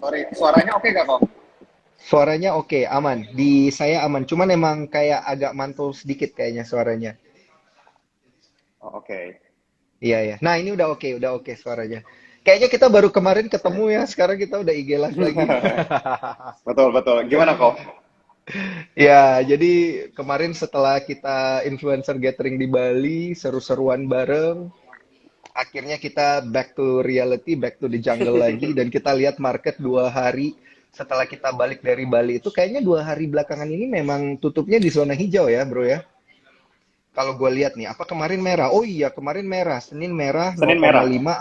Sorry, suaranya oke gak kok? Suaranya oke, aman. Di saya aman. Cuman emang kayak agak mantul sedikit kayaknya suaranya. Oh, oke. Iya ya. Nah ini udah oke suaranya. Kayaknya kita baru kemarin ketemu ya. Sekarang kita udah IG live lagi. Betul, betul. Gimana kok? Ya, jadi kemarin setelah kita influencer gathering di Bali, seru-seruan bareng, akhirnya kita back to reality, back to the jungle lagi, dan kita lihat market 2 hari setelah kita balik dari Bali itu kayaknya 2 hari belakangan ini memang tutupnya di zona hijau ya, bro ya. Kalau gue lihat nih, apa kemarin merah? Oh iya, kemarin merah. Senin merah Senin merah. 0,5,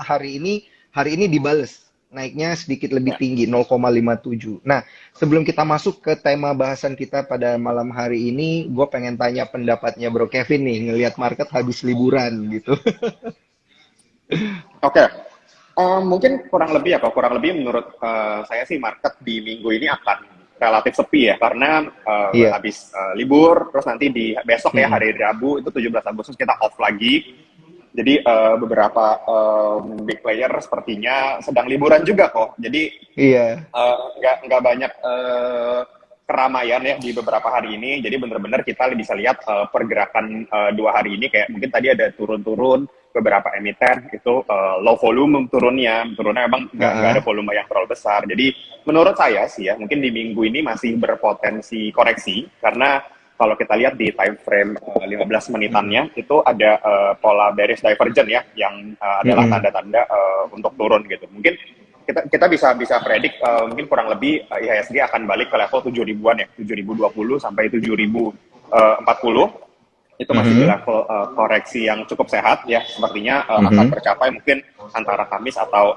hari ini dibales. Naiknya sedikit lebih Ya. tinggi 0,57. Nah, sebelum kita masuk ke tema bahasan kita pada malam hari ini, gue pengen tanya pendapatnya Bro Kevin nih, ngelihat market habis liburan gitu. Oke. Mungkin kurang lebih ya, kok kurang lebih menurut saya sih market di minggu ini akan relatif sepi ya, karena Iya. habis libur, terus nanti di besok ya Mm-mm. hari Rabu itu 17 Agustus kita off lagi. Jadi beberapa big player sepertinya sedang liburan juga kok. Jadi Iya. nggak banyak keramaian ya di beberapa hari ini. Jadi benar-benar kita bisa lihat pergerakan 2 hari ini kayak mungkin tadi ada turun-turun beberapa emiten itu low volume turunnya memang nggak ada Heeh. volume yang terlalu besar. Jadi menurut saya sih ya mungkin di minggu ini masih berpotensi koreksi karena kalau kita lihat di time frame 15 Mm-mm. menitannya itu ada pola bearish divergent ya yang adalah Mm-mm. tanda-tanda untuk turun gitu. Mungkin kita bisa bisa predik mungkin kurang lebih IHSG akan balik ke level 7 ribuan ya, 7.020 sampai 7.040 itu masih di Mm-mm. level koreksi yang cukup sehat ya, sepertinya akan Mm-mm. tercapai mungkin antara Kamis atau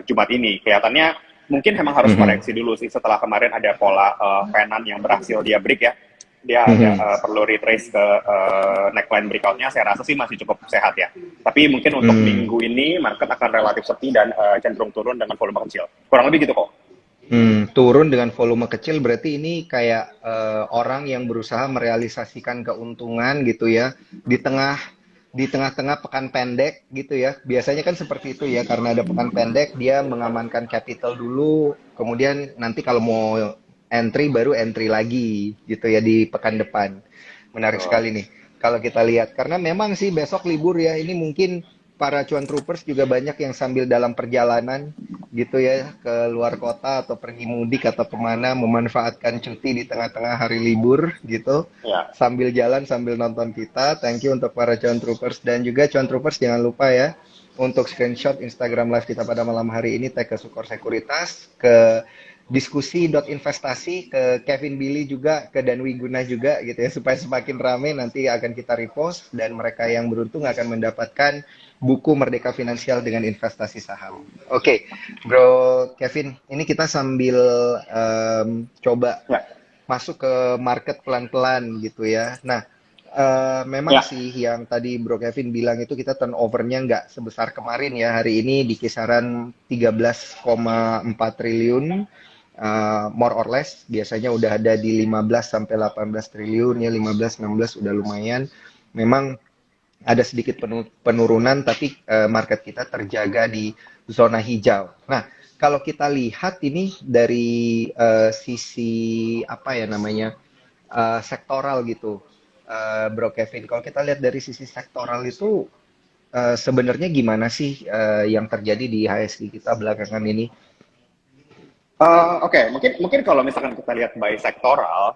Jumat ini. Kelihatannya mungkin memang harus Mm-mm. koreksi dulu sih setelah kemarin ada pola Fenan yang berhasil dia break ya, dia ada Mm-mm. perlu retrace ke neckline breakoutnya, saya rasa sih masih cukup sehat ya. Tapi mungkin untuk Mm. minggu ini market akan relatif sepi dan cenderung turun dengan volume kecil. Kurang lebih gitu kok. Turun dengan volume kecil berarti ini kayak orang yang berusaha merealisasikan keuntungan gitu ya di tengah di tengah-tengah pekan pendek gitu ya. Biasanya kan seperti itu ya karena ada pekan pendek dia mengamankan capital dulu, kemudian nanti kalau mau entry baru entry lagi gitu ya di pekan depan. Menarik Betul. sekali nih kalau kita lihat karena memang sih besok libur ya. Ini mungkin para cuan troopers juga banyak yang sambil dalam perjalanan gitu ya ke luar kota atau pergi mudik atau kemana memanfaatkan cuti di tengah-tengah hari libur gitu Ya. sambil jalan sambil nonton kita. Thank you untuk para cuan troopers dan juga cuan troopers jangan lupa ya untuk screenshot Instagram live kita pada malam hari ini tag ke Sukor Sekuritas ke diskusi.investasi ke Kevin Billy juga ke Danwi Guna juga gitu ya supaya semakin rame nanti akan kita repost dan mereka yang beruntung akan mendapatkan buku Merdeka Finansial dengan investasi saham. Oke, Bro Kevin, ini kita sambil coba Ya. masuk ke market pelan-pelan gitu ya. Nah, memang Ya. sih yang tadi Bro Kevin bilang itu kita turnovernya nggak sebesar kemarin ya. Hari ini di kisaran 13,4 triliun, more or less. Biasanya udah ada di 15 sampai 18 triliun ya, 15 16 udah lumayan. Memang ada sedikit penurunan, tapi market kita terjaga di zona hijau. Nah, kalau kita lihat ini dari sisi apa ya namanya sektoral gitu, Bro Kevin. Kalau kita lihat dari sisi sektoral itu sebenarnya gimana sih yang terjadi di HSG kita belakangan ini? Oke, mungkin mungkin kalau misalkan kita lihat by sektoral,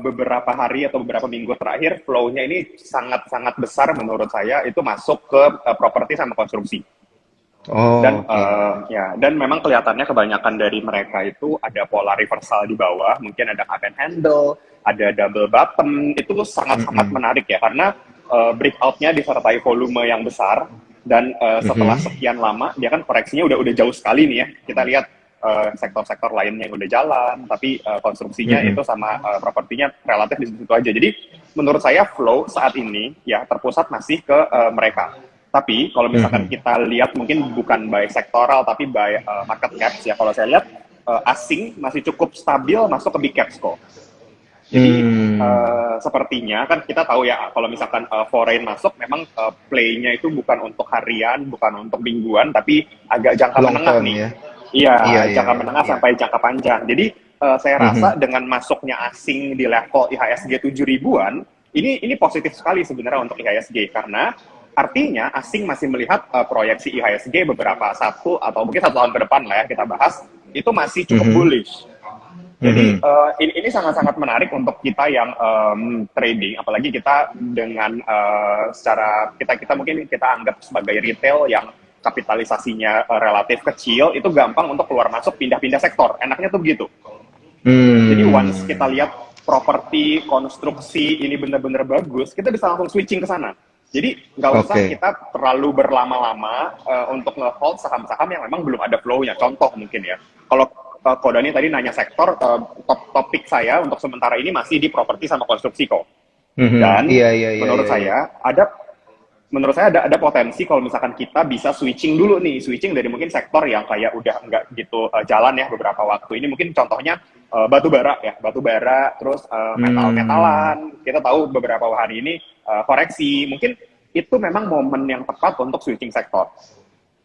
beberapa hari atau beberapa minggu terakhir flow-nya ini sangat-sangat besar menurut saya itu masuk ke properti sama konstruksi. Oh, Dan oke. ya, dan memang kelihatannya kebanyakan dari mereka itu ada pola reversal di bawah, mungkin ada cup and handle, ada double bottom, itu sangat-sangat Mm-mm. menarik ya karena breakout-nya disertai volume yang besar dan setelah Mhm. sekian lama dia kan koreksinya udah jauh sekali nih ya. Kita lihat sektor-sektor lainnya yang udah jalan, tapi konstruksinya itu Mm-mm. sama propertinya relatif di situ aja. Jadi menurut saya flow saat ini ya terpusat masih ke mereka. Tapi kalau misalkan Mhm. kita lihat mungkin bukan by sektoral tapi by market caps ya. Kalau saya lihat asing masih cukup stabil masuk ke big caps kok. Jadi Hmm. sepertinya kan kita tahu ya kalau misalkan foreign masuk memang play-nya itu bukan untuk harian, bukan untuk mingguan, tapi agak jangka Long menengah term nih. ya. Iya, Iya, iya, jangka iya, menengah iya. sampai jangka panjang. Jadi saya rasa Mhm. dengan masuknya asing di level IHSG 7 ribuan, ini positif sekali sebenarnya untuk IHSG karena artinya asing masih melihat proyeksi IHSG beberapa satu atau mungkin 1 tahun ke depan lah ya kita bahas itu masih cukup Mhm. bullish. Jadi Mhm. ini sangat-sangat menarik untuk kita yang trading, apalagi kita dengan secara kita mungkin kita anggap sebagai retail yang kapitalisasinya relatif kecil, itu gampang untuk keluar masuk pindah-pindah sektor. Enaknya tuh begitu. Jadi once kita Hmm. lihat properti, konstruksi ini benar-benar bagus, kita bisa langsung switching ke sana. Jadi nggak usah Oke. kita terlalu berlama-lama untuk nge-hold saham-saham yang memang belum ada flow-nya. Contoh mungkin ya, kalau Kodani tadi nanya sektor, topik saya untuk sementara ini masih di properti sama konstruksi kok. Mhm. Dan Iya, iya, iya, menurut iya, iya. saya ada potensi kalau misalkan kita bisa switching dulu nih, switching dari mungkin sektor yang kayak udah nggak gitu jalan ya beberapa waktu ini, mungkin contohnya batu bara ya, batu bara, terus Hmm. metal-metalan, kita tahu beberapa hari ini koreksi, mungkin itu memang momen yang tepat untuk switching sektor.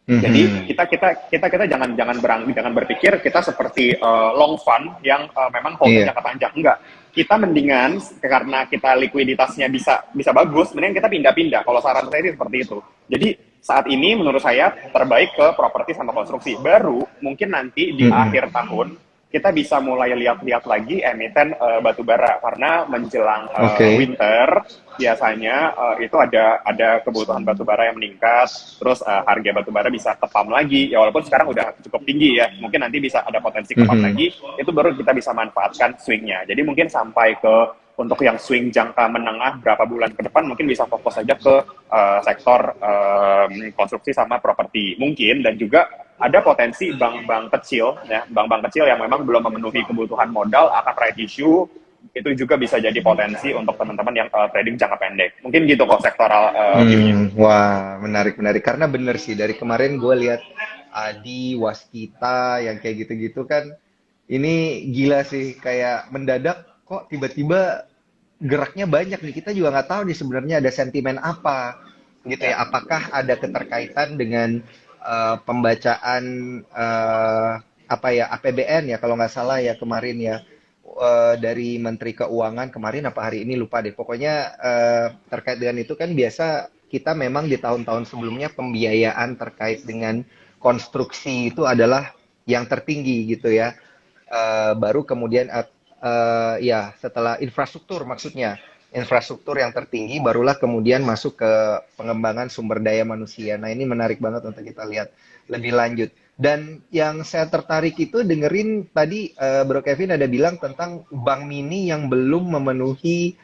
Jadi Mhm. kita jangan berpikir kita seperti long fund yang memang holdnya Iya. jangka panjang. Enggak. Kita mendingan karena kita likuiditasnya bisa bagus, mendingan kita pindah-pindah. Kalau saran saya sih seperti itu. Jadi saat ini menurut saya terbaik ke properti sama konstruksi. Baru mungkin nanti di Mhm. akhir tahun kita bisa mulai lihat-lihat lagi emiten batu bara karena menjelang Oke. winter biasanya itu ada kebutuhan batu bara yang meningkat, terus harga batu bara bisa kepam lagi. Ya walaupun sekarang udah cukup tinggi ya, mungkin nanti bisa ada potensi kepam Mhm. lagi. Itu baru kita bisa manfaatkan swingnya. Jadi mungkin sampai ke untuk yang swing jangka menengah berapa bulan ke depan mungkin bisa fokus saja ke sektor konstruksi sama properti mungkin, dan juga ada potensi bank-bank kecil ya, bank-bank kecil yang memang belum memenuhi kebutuhan modal akan right issue, itu juga bisa jadi potensi untuk teman-teman yang trading jangka pendek. Mungkin gitu kok sektoral view-nya. Wah, menarik, menarik. Karena bener sih, dari kemarin gue lihat Adi, Waskita, yang kayak gitu-gitu kan, ini gila sih, kayak mendadak kok tiba-tiba geraknya banyak nih. Kita juga nggak tahu nih sebenarnya ada sentimen apa, gitu Ya. ya. Apakah ada keterkaitan dengan pembacaan apa ya, APBN ya, kalau nggak salah ya kemarin ya, dari Menteri Keuangan kemarin apa hari ini lupa deh. Pokoknya terkait dengan itu kan biasa kita memang di tahun-tahun sebelumnya pembiayaan terkait dengan konstruksi itu adalah yang tertinggi gitu ya. Baru kemudian ya setelah infrastruktur, maksudnya infrastruktur yang tertinggi barulah kemudian masuk ke pengembangan sumber daya manusia. Nah, ini menarik banget untuk kita lihat lebih lanjut. Dan yang saya tertarik itu dengerin tadi Bro Kevin ada bilang tentang bank mini yang belum memenuhi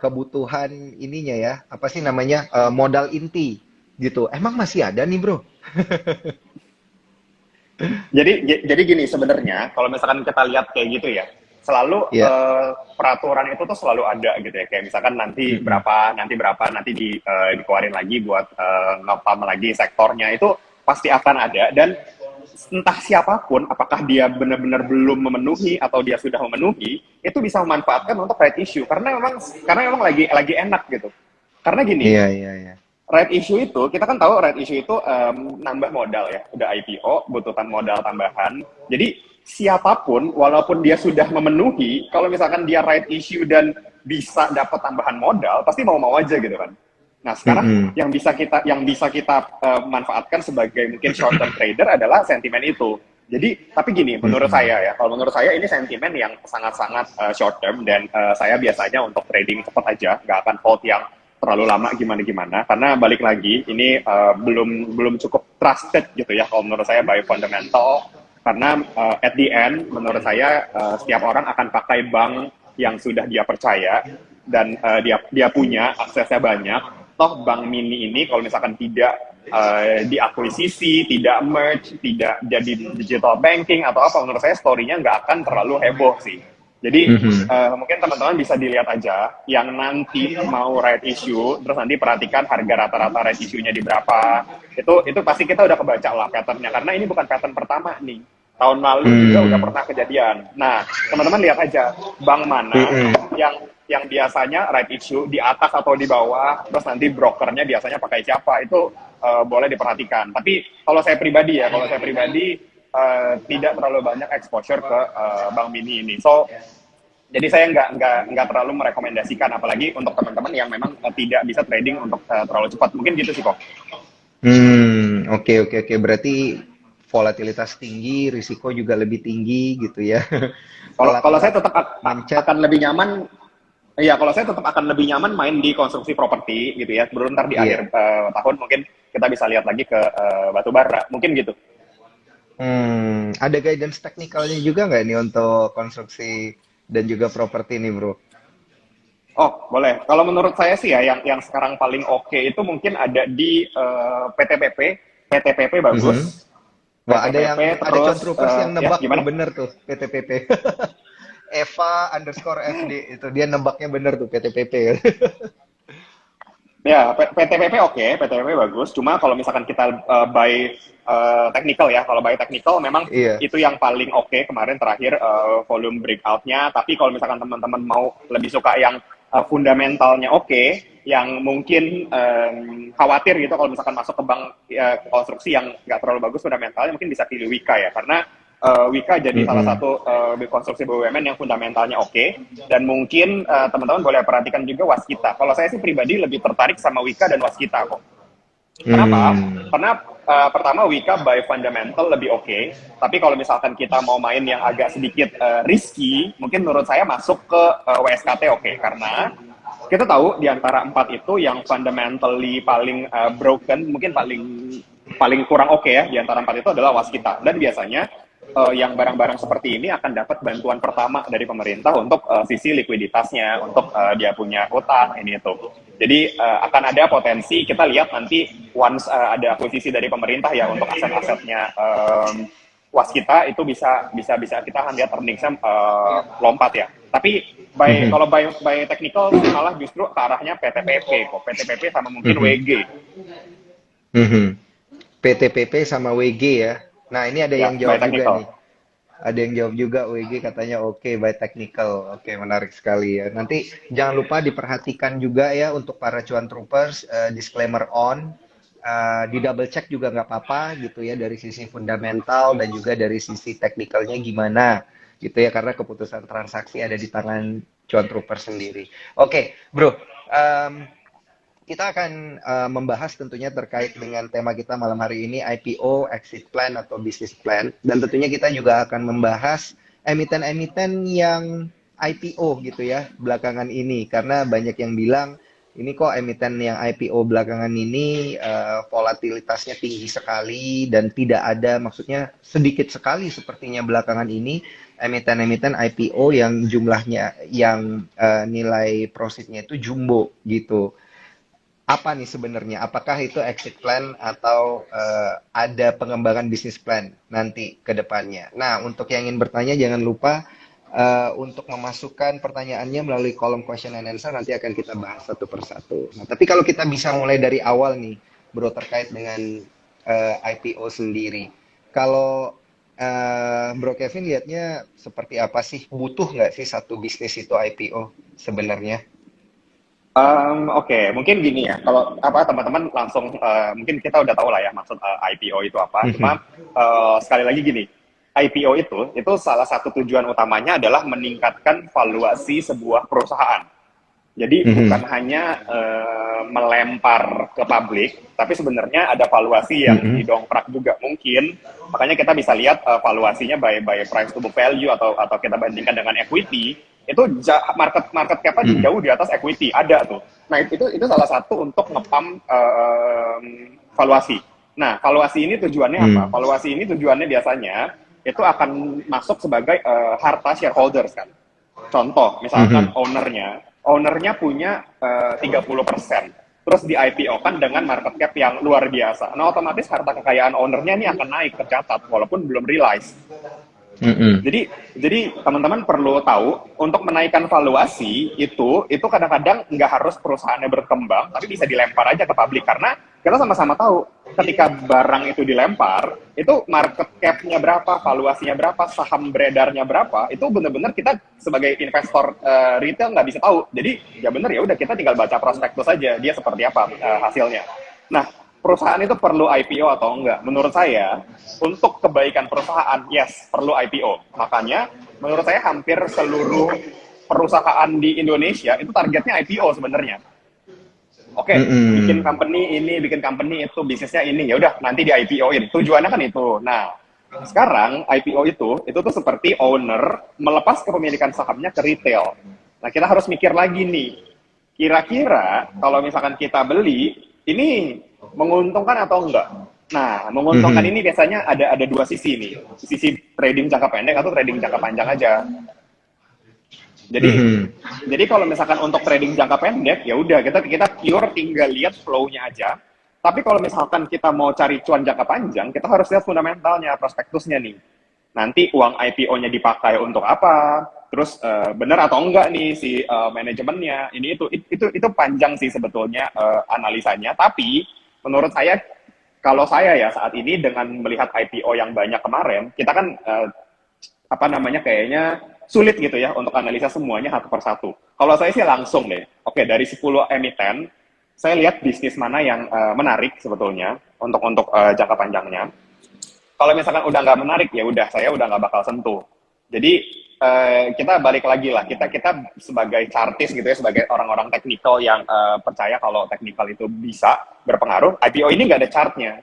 kebutuhan ininya ya, apa sih namanya, modal inti gitu. Emang masih ada nih, Bro? Jadi gini sebenarnya kalau misalkan kita lihat kayak gitu ya, selalu Ya. peraturan itu tuh selalu ada gitu ya. Kayak misalkan Mm-mm. nanti berapa nanti dikeluarin lagi buat ngepam lagi sektornya, itu pasti akan ada. Dan entah siapapun, apakah dia benar-benar belum memenuhi atau dia sudah memenuhi, itu bisa memanfaatkan untuk right issue karena memang lagi enak gitu. Karena gini, Iya, iya, iya. right issue itu, kita kan tahu right issue itu nambah modal ya, udah IPO, butuhan modal tambahan. Jadi siapapun, walaupun dia sudah memenuhi, kalau misalkan dia right issue dan bisa dapat tambahan modal, pasti mau-mau aja gitu kan. Nah sekarang Mm-mm. yang bisa kita manfaatkan sebagai mungkin short term trader adalah sentimen itu. Jadi tapi gini, menurut Mm-mm. saya ya, kalau menurut saya ini sentimen yang sangat-sangat short term, dan saya biasanya untuk trading cepat aja, nggak akan hold yang terlalu lama gimana-gimana, karena balik lagi ini belum belum cukup trusted gitu ya kalau menurut saya by fundamental, karena at the end menurut saya setiap orang akan pakai bank yang sudah dia percaya dan dia punya aksesnya banyak. Toh bank mini ini kalau misalkan tidak diakuisisi, tidak merge, tidak jadi digital banking atau apa, menurut saya story-nya nggak akan terlalu heboh sih. Jadi Mhm. mungkin teman-teman bisa dilihat aja yang nanti mau right issue, terus nanti perhatikan harga rata-rata right issue-nya di berapa. Itu pasti kita udah kebaca lah pattern-nya, karena ini bukan pattern pertama nih. Tahun lalu juga udah Hmm. pernah kejadian. Nah, teman-teman lihat aja bank mana Mm-mm. yang biasanya right issue di atas atau di bawah, terus nanti brokernya biasanya pakai siapa, itu boleh diperhatikan. Tapi kalau saya pribadi tidak terlalu banyak exposure ke Bank Mini ini. So jadi saya nggak terlalu merekomendasikan, apalagi untuk teman-teman yang memang tidak bisa trading untuk terlalu cepat. Mungkin gitu sih kok. Oke oke oke. Berarti volatilitas tinggi, risiko juga lebih tinggi gitu ya. Kalau kalau saya Telat-telat tetap mencet, akan lebih nyaman, iya kalau saya tetap akan lebih nyaman main di konstruksi properti gitu ya. Baru ntar di iya. akhir tahun mungkin kita bisa lihat lagi ke batu bara, mungkin gitu. Ada guidance teknikalnya juga nggak nih untuk konstruksi dan juga properti nih, bro? Oh, boleh. Kalau menurut saya sih ya, yang sekarang paling oke itu mungkin ada di PTPP. PTPP Mhm. bagus. Wah, PTPP ada terus cuan troopers yang ya nebak tuh gimana? bener tuh PTPP. Eva underscore FD itu dia nebaknya bener tuh PTPP. Ya, PTPP oke, PTPP bagus. Cuma kalau misalkan kita buy technical ya, kalau buy technical memang Iya. itu yang paling oke kemarin terakhir volume breakout-nya. Tapi kalau misalkan teman-teman mau lebih suka yang fundamentalnya oke, yang mungkin khawatir gitu kalau misalkan masuk ke bank konstruksi yang nggak terlalu bagus fundamentalnya, mungkin bisa pilih Wika ya, karena Wika jadi salah Mm-mm. satu konstruksi BUMN yang fundamentalnya oke, dan mungkin teman-teman boleh perhatikan juga Waskita. Kalau saya sih pribadi lebih tertarik sama Wika dan Waskita kok. Kenapa? Hmm. Karena pertama Wika by fundamental lebih oke, tapi kalau misalkan kita mau main yang agak sedikit risky, mungkin menurut saya masuk ke WSKT oke, karena kita tahu di antara empat itu yang fundamentally paling broken, mungkin paling paling kurang oke ya di antara empat itu adalah Waskita, dan biasanya yang barang-barang seperti ini akan dapat bantuan pertama dari pemerintah untuk sisi likuiditasnya, untuk dia punya utang ini itu. Jadi akan ada potensi kita lihat nanti once ada akuisisi dari pemerintah ya untuk aset-asetnya Waskita itu bisa kita akan lihat earningsnya lompat ya. Tapi Mhm. kalau by technical sih malah justru ke arahnya PTPP kok. PTPP sama mungkin Mhm. WG. Mhm. PTPP sama WG ya. Nah, ini ada yang Ya, by jawab juga nih. technical. Ada yang jawab juga WG katanya oke by technical. Oke, menarik sekali ya. Nanti jangan lupa diperhatikan juga ya untuk para cuan troopers disclaimer on. Di double check juga nggak apa-apa gitu ya dari sisi fundamental dan juga dari sisi teknikalnya gimana gitu ya karena keputusan transaksi ada di tangan cuan trooper sendiri. Oke, bro. em, kita akan membahas tentunya terkait dengan tema kita malam hari ini IPO, exit plan atau business plan dan tentunya kita juga akan membahas emiten-emiten yang IPO gitu ya belakangan ini karena banyak yang bilang ini kok emiten yang IPO belakangan ini volatilitasnya tinggi sekali dan tidak ada maksudnya sedikit sekali sepertinya belakangan ini emiten-emiten IPO yang jumlahnya yang nilai profitnya itu jumbo gitu apa nih sebenarnya? Apakah itu exit plan atau ada pengembangan bisnis plan nanti ke depannya? Nah, untuk yang ingin bertanya jangan lupa untuk memasukkan pertanyaannya melalui kolom question and answer nanti akan kita bahas satu persatu. Nah, tapi kalau kita bisa mulai dari awal nih, bro terkait dengan IPO sendiri. Kalau Bro Kevin lihatnya seperti apa sih? Butuh nggak sih satu bisnis itu IPO sebenarnya? Oke, mungkin gini ya. Kalau apa teman-teman langsung mungkin kita udah tahu lah ya maksud IPO itu apa. Cuma Mhm, sekali lagi gini, IPO itu salah satu tujuan utamanya adalah meningkatkan valuasi sebuah perusahaan. Jadi bukan mhm, hanya melempar ke publik, tapi sebenarnya ada valuasi yang mhm, didongkrak juga mungkin. Makanya kita bisa lihat valuasinya by price to book value atau kita bandingkan dengan equity itu market market capnya mhm, jauh di atas equity ada tuh. Nah itu salah satu untuk ngepam valuasi. Nah valuasi ini tujuannya apa? mhm. Valuasi ini tujuannya biasanya itu akan masuk sebagai harta shareholders kan. Contoh, misalkan Mhm, ownernya punya 30%, terus di IPO kan dengan market cap yang luar biasa. Nah, otomatis harta kekayaan ownernya ini akan naik tercatat, walaupun belum realize. mhm, Jadi teman-teman perlu tahu untuk menaikkan valuasi itu kadang-kadang nggak harus perusahaannya berkembang, tapi bisa dilempar aja ke publik karena kita sama-sama tahu ketika barang itu dilempar, itu market cap-nya berapa, valuasinya berapa, saham beredarnya berapa, itu benar-benar kita sebagai investor retail nggak bisa tahu. Jadi ya benar ya udah kita tinggal baca prospektus saja dia seperti apa hasilnya. Nah, perusahaan itu perlu IPO atau enggak? Menurut saya, untuk kebaikan perusahaan, yes, perlu IPO. Makanya, menurut saya hampir seluruh perusahaan di Indonesia itu targetnya IPO sebenarnya. Oke, bikin Mm-mm. company ini, bikin company itu, bisnisnya ini, ya udah nanti di IPO-in. Tujuannya kan itu. Nah, sekarang IPO itu tuh seperti owner melepas kepemilikan sahamnya ke retail. Nah, kita harus mikir lagi nih, kira-kira kalau misalkan kita beli, ini menguntungkan atau enggak? Nah, menguntungkan Mhm. ini biasanya ada dua sisi nih, sisi trading jangka pendek atau trading jangka panjang aja. Jadi Mhm. jadi kalau misalkan untuk trading jangka pendek, ya udah kita kita pure tinggal lihat flow-nya aja. Tapi kalau misalkan kita mau cari cuan jangka panjang, kita harus lihat fundamentalnya, prospektusnya nih. Nanti uang IPO-nya dipakai untuk apa? Terus benar atau enggak nih si manajemennya? Ini itu panjang sih sebetulnya analisanya. Tapi menurut saya, kalau saya ya saat ini dengan melihat IPO yang banyak kemarin, kita kan apa namanya, kayaknya sulit gitu ya untuk analisa semuanya satu persatu. Kalau saya sih langsung deh. Oke, dari 10 emiten, saya lihat bisnis mana yang menarik sebetulnya untuk jangka panjangnya. Kalau misalkan udah nggak menarik, ya udah saya udah nggak bakal sentuh. Jadi kita balik lagi lah, kita kita sebagai chartis gitu ya, sebagai orang-orang teknikal yang percaya kalau teknikal itu bisa berpengaruh. IPO ini nggak ada chartnya.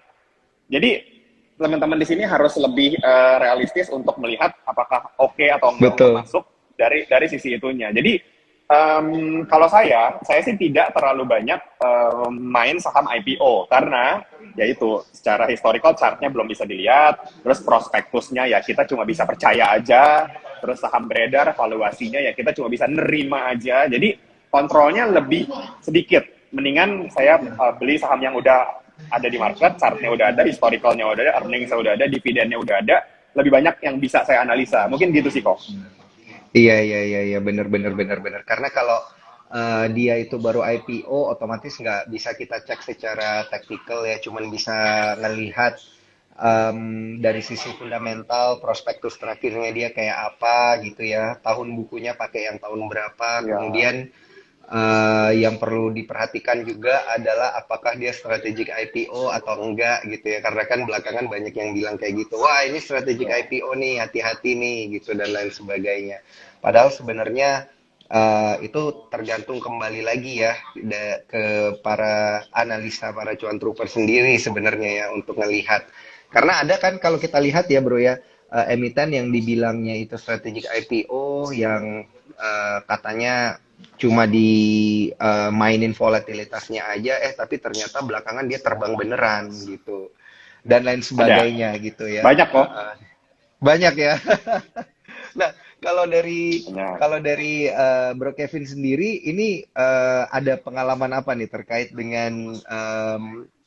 Jadi teman-teman di sini harus lebih realistis untuk melihat apakah oke atau enggak untuk Betul. masuk dari sisi itunya. Jadi kalau saya sih tidak terlalu banyak main saham IPO karena yaitu secara historical chartnya belum bisa dilihat, terus prospektusnya ya kita cuma bisa percaya aja, terus saham beredar valuasinya ya kita cuma bisa nerima aja. Jadi kontrolnya lebih sedikit. Mendingan saya beli saham yang udah ada di market, chartnya udah ada, historicalnya udah ada, earningsnya udah ada, dividennya udah ada, lebih banyak yang bisa saya analisa. Mungkin gitu sih kok. Iya, iya, iya, iya, bener, bener, bener, bener. Karena kalau dia itu baru IPO, otomatis nggak bisa kita cek secara taktikal ya, cuman bisa ngelihat dari sisi fundamental, prospektus terakhirnya dia kayak apa gitu ya, tahun bukunya pakai yang tahun berapa, Ya, kemudian yang perlu diperhatikan juga adalah apakah dia strategic IPO atau enggak gitu ya, karena kan belakangan banyak yang bilang kayak gitu, wah ini strategic ya, IPO nih, hati-hati nih gitu dan lain sebagainya. Padahal sebenarnya itu tergantung kembali lagi ya ke para analisa, para cuan trooper sendiri sebenarnya ya untuk ngelihat. Karena ada kan kalau kita lihat ya bro ya, emiten yang dibilangnya itu strategic IPO yang katanya cuma mainin volatilitasnya aja, tapi ternyata belakangan dia terbang beneran gitu dan lain ada. sebagainya gitu ya. Banyak kok. Banyak ya. Nah, kalau dari Banyak. Bro Kevin sendiri, ini ada pengalaman apa nih terkait dengan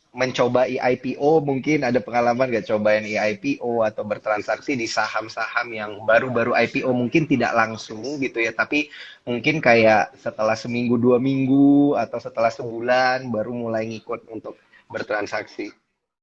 mencoba IPO? Mungkin ada pengalaman nggak cobain IPO atau bertransaksi di saham-saham yang baru-baru IPO, mungkin tidak langsung gitu ya, tapi mungkin kayak setelah seminggu, 2 minggu, atau setelah sebulan baru mulai ngikut untuk bertransaksi.